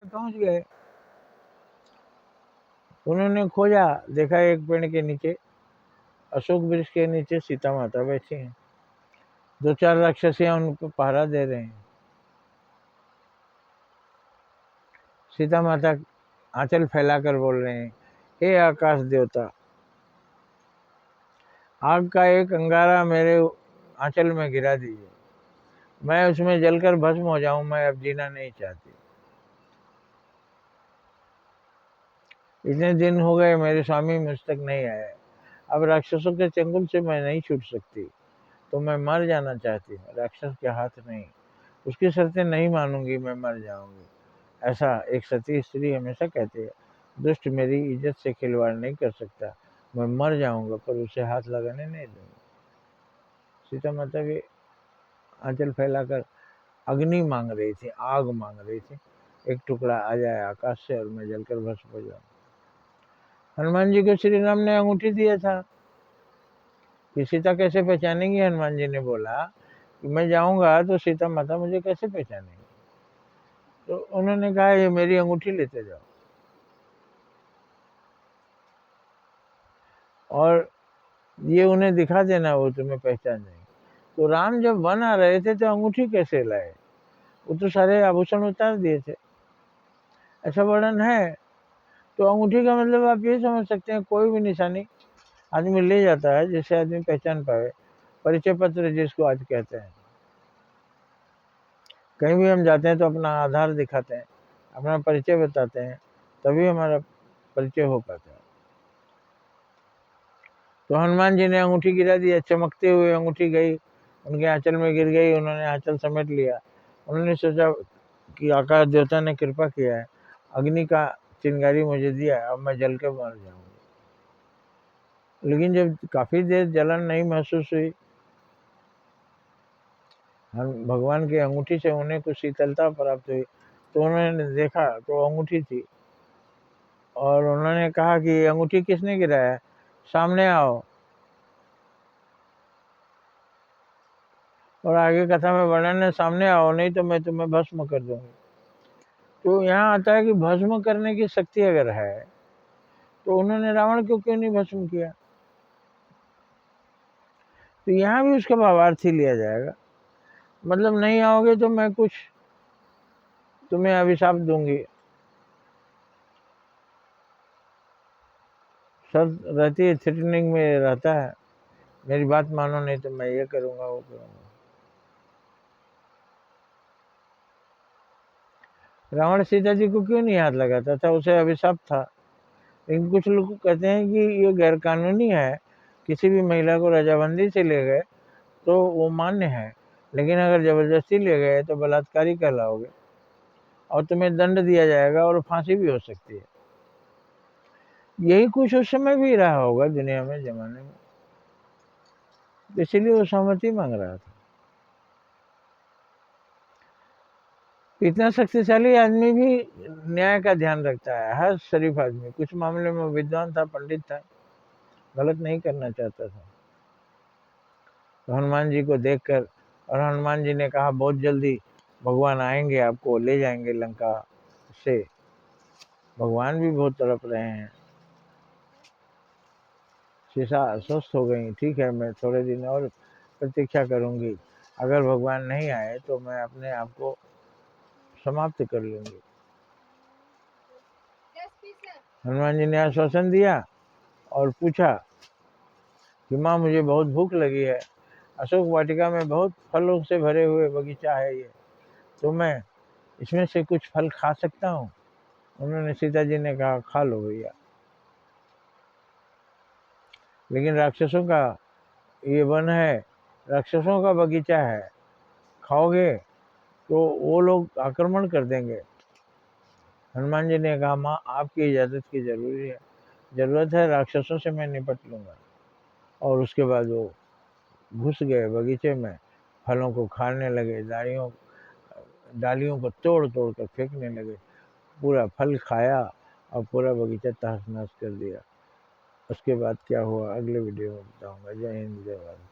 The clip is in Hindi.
पहुंच गए। उन्होंने खोजा, देखा एक पेड़ के नीचे, अशोक वृक्ष के नीचे सीता माता बैठी हैं। 2-4 राक्षसियां उनको पहरा दे रहे हैं। सीता माता आंचल फैलाकर बोल रहे हैं, हे आकाश देवता, आग का एक अंगारा मेरे आंचल में गिरा दीजिए, मैं उसमें जलकर भस्म हो जाऊं, मैं अब जीना नहीं चाहती। इतने दिन हो गए मेरे स्वामी मुझ तक नहीं आए, अब राक्षसों के चंगुल से मैं नहीं छूट सकती, तो मैं मर जाना चाहती हूँ। राक्षस के हाथ नहीं, उसकी शर्तें नहीं मानूंगी, मैं मर जाऊंगी। ऐसा एक सती स्त्री हमेशा कहती है, दुष्ट मेरी इज्जत से खिलवाड़ नहीं कर सकता, मैं मर जाऊंगा पर उसे हाथ लगाने नहीं दूंगा। सीता माता भी आंचल फैलाकर अग्नि मांग रही थी, आग मांग रही थी, एक टुकड़ा आ जाए आकाश से और मैं जलकर भस्म हो जाऊं। हनुमान जी को श्री राम ने अंगूठी दिया था कि सीता कैसे पहचानेंगी। हनुमान जी ने बोला कि मैं जाऊंगा तो सीता माता मुझे कैसे पहचानेंगी। तो उन्होंने कहा, ये मेरी अंगूठी लेते जाओ, और ये उन्हें दिखा देना, वो तुम्हें पहचान जाएंगे। तो राम जब वन आ रहे थे तो अंगूठी कैसे लाए, वो तो सारे आभूषण उतार दिए थे, ऐसा वर्णन है। तो अंगूठी का मतलब आप ये समझ सकते हैं, कोई भी निशानी आदमी ले जाता है जिससे आदमी पहचान पाए, परिचय पत्र जिसको आज कहते हैं। कहीं भी हम जाते हैं तो अपना आधार दिखाते हैं, अपना परिचय बताते हैं, तभी हमारा परिचय हो पाता है। तो हनुमान जी ने अंगूठी गिरा दिया, चमकते हुए अंगूठी गई, उनके आंचल में गिर गई। उन्होंने आंचल समेट लिया। उन्होंने सोचा कि आकाश देवता ने कृपा किया है, अग्नि का चिंगारी मुझे दिया है, अब मैं जल के मर जाऊंगी। लेकिन जब काफी देर जलन नहीं महसूस हुई, भगवान की अंगूठी से उन्हें कुछ शीतलता प्राप्त हुई, तो उन्होंने देखा तो अंगूठी थी, और उन्होंने कहा कि अंगूठी किसने गिराया है, सामने आओ। और आगे कथा में वर्णन है, सामने आओ नहीं तो मैं तुम्हें भस्म कर दूंगी। तो यहाँ आता है कि भस्म करने की शक्ति अगर है तो उन्होंने रावण को क्यों नहीं भस्म किया। तो यहाँ भी उसका भावार्थ ही लिया जाएगा, मतलब नहीं आओगे तो मैं कुछ तुम्हें अभिशाप दूंगी। सब रहती है, थ्रेटनिंग में रहता है, मेरी बात मानो नहीं तो मैं ये करूंगा वो करूंगा। रावण सीता जी को क्यों नहीं हाथ लगाता था, उसे अभिशाप था। लेकिन कुछ लोग कहते हैं कि ये गैर कानूनी है, किसी भी महिला को रजाबंदी से ले गए तो वो मान्य है, लेकिन अगर जबरदस्ती ले गए तो बलात्कारी कहलाओगे और तुम्हें दंड दिया जाएगा और फांसी भी हो सकती है। यही कुछ उस समय भी रहा होगा दुनिया में, जमाने में, इसीलिए वो सहमति मांग रहा था। इतना शक्तिशाली आदमी भी न्याय का ध्यान रखता है, हर शरीफ आदमी। कुछ मामले में विद्वान था, पंडित था, गलत नहीं करना चाहता था। तो हनुमान जी को देखकर, और हनुमान जी ने कहा बहुत जल्दी भगवान आएंगे, आपको ले जाएंगे लंका से। भगवान भी बहुत तड़प रहे हैं। सीता अस्वस्थ हो गई, ठीक है मैं थोड़े दिन और प्रतीक्षा करूंगी, अगर भगवान नहीं आए तो मैं अपने आप को समाप्त कर लूंगी। हनुमान जी ने आश्वासन दिया और पूछा कि माँ मुझे बहुत भूख लगी है, अशोक वाटिका में बहुत फलों से भरे हुए बगीचा है ये, तो मैं इसमें से कुछ फल खा सकता हूँ। उन्होंने, सीता जी ने कहा खा लो भैया, लेकिन राक्षसों का ये वन है, राक्षसों का बगीचा है, खाओगे तो वो लोग आक्रमण कर देंगे। हनुमान जी ने कहा माँ आपकी इजाज़त की ज़रूरत है, राक्षसों से मैं निपट लूँगा। और उसके बाद वो घुस गए बगीचे में, फलों को खाने लगे, डालियों को तोड़ तोड़ कर फेंकने लगे, पूरा फल खाया और पूरा बगीचा तहस नहस कर दिया। उसके बाद क्या हुआ अगले वीडियो में बताऊंगा। जय हिंद, जय भारत।